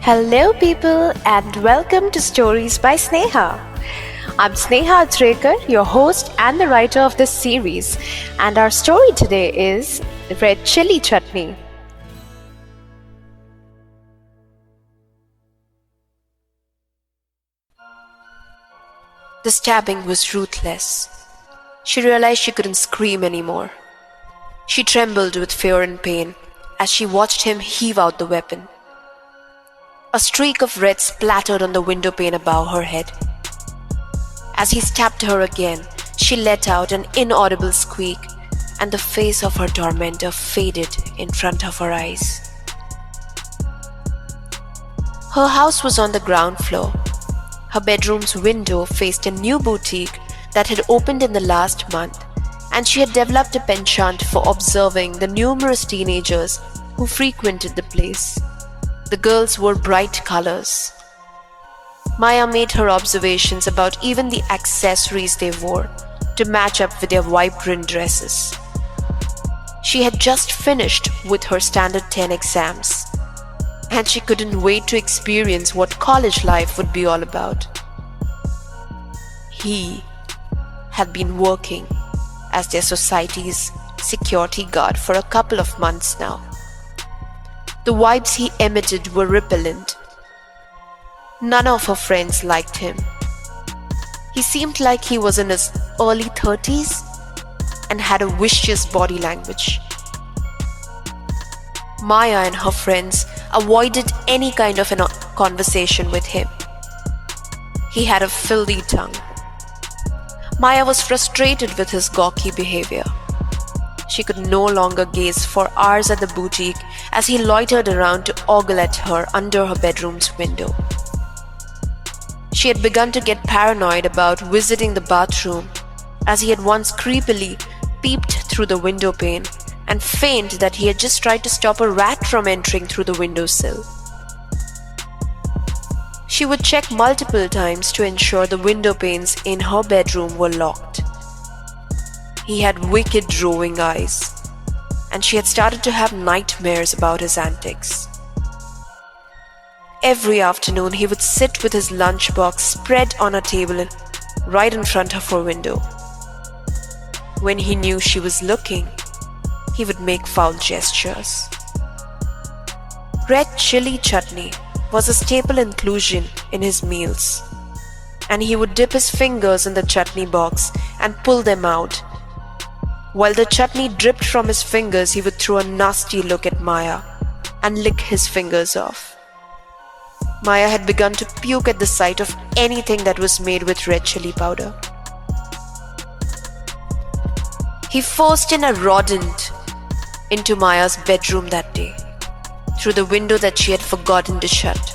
Hello, people, and welcome to Stories by Sneha. I'm Sneha Acharekar, your host and the writer of this series, and our story today is Red Chilli Chutney. The stabbing was ruthless. She realized she couldn't scream anymore. She trembled with fear and pain as she watched him heave out the weapon. A streak of red splattered on the window pane above her head. As he stabbed her again, she let out an inaudible squeak, and the face of her tormentor faded in front of her eyes. Her house was on the ground floor. Her bedroom's window faced a new boutique that had opened in the last month, and she had developed a penchant for observing the numerous teenagers who frequented the place. The girls wore bright colors. Maya made her observations about even the accessories they wore to match up with their vibrant dresses. She had just finished with her Standard 10 exams, and she couldn't wait to experience what college life would be all about. He had been working as their society's security guard for a couple of months now. The vibes he emitted were repellent. None of her friends liked him. He seemed like he was in his early 30s and had a vicious body language. Maya and her friends avoided any kind of a conversation with him. He had a filthy tongue. Maya was frustrated with his gawky behavior. She could no longer gaze for hours at the boutique as he loitered around to ogle at her under her bedroom's window. She had begun to get paranoid about visiting the bathroom, as he had once creepily peeped through the window pane and feigned that he had just tried to stop a rat from entering through the windowsill. She would check multiple times to ensure the window panes in her bedroom were locked. He had wicked roving eyes, and she had started to have nightmares about his antics. Every afternoon he would sit with his lunchbox spread on a table right in front of her window. When he knew she was looking, he would make foul gestures. Red chili chutney was a staple inclusion in his meals, and he would dip his fingers in the chutney box and pull them out. While the chutney dripped from his fingers, he would throw a nasty look at Maya and lick his fingers off. Maya had begun to puke at the sight of anything that was made with red chili powder. He forced in a rodent into Maya's bedroom that day, through the window that she had forgotten to shut.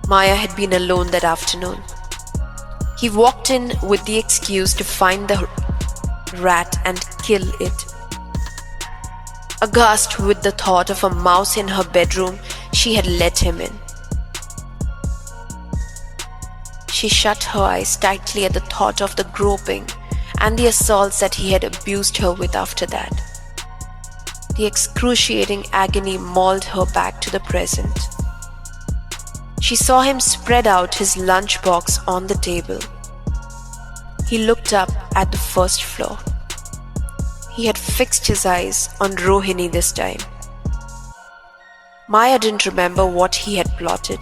Maya had been alone that afternoon. He walked in with the excuse to find the rat and kill it. Aghast with the thought of a mouse in her bedroom, she had let him in. She shut her eyes tightly at the thought of the groping and the assaults that he had abused her with after that. The excruciating agony mauled her back to the present. She saw him spread out his lunchbox on the table. He looked up at the first floor. He had fixed his eyes on Rohini this time. Maya didn't remember what he had plotted.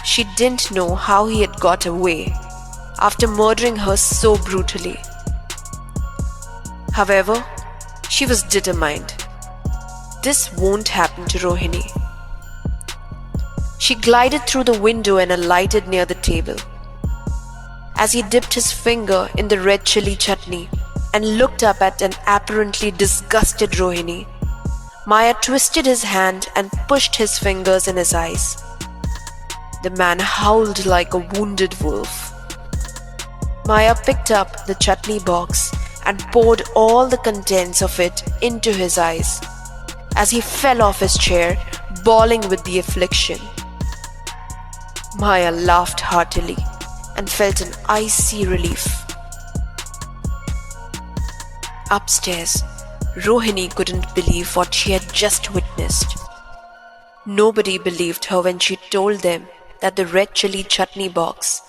She didn't know how he had got away after murdering her so brutally. However, she was determined. This won't happen to Rohini. She glided through the window and alighted near the table. As he dipped his finger in the red chili chutney and looked up at an apparently disgusted Rohini, Maya twisted his hand and pushed his fingers in his eyes. The man howled like a wounded wolf. Maya picked up the chutney box and poured all the contents of it into his eyes as he fell off his chair, bawling with the affliction. Maya laughed heartily and felt an icy relief. Upstairs, Rohini couldn't believe what she had just witnessed. Nobody believed her when she told them that the red chili chutney box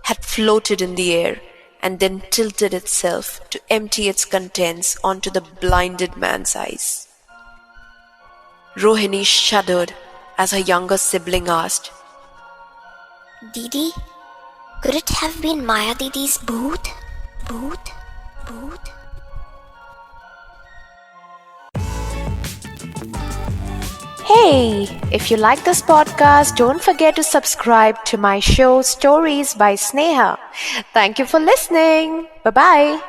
had floated in the air and then tilted itself to empty its contents onto the blinded man's eyes. Rohini shuddered as her younger sibling asked, Didi, could it have been Maya Didi's bhoot? Bhoot? Bhoot? Hey, if you like this podcast, don't forget to subscribe to my show Stories by Sneha. Thank you for listening. Bye bye.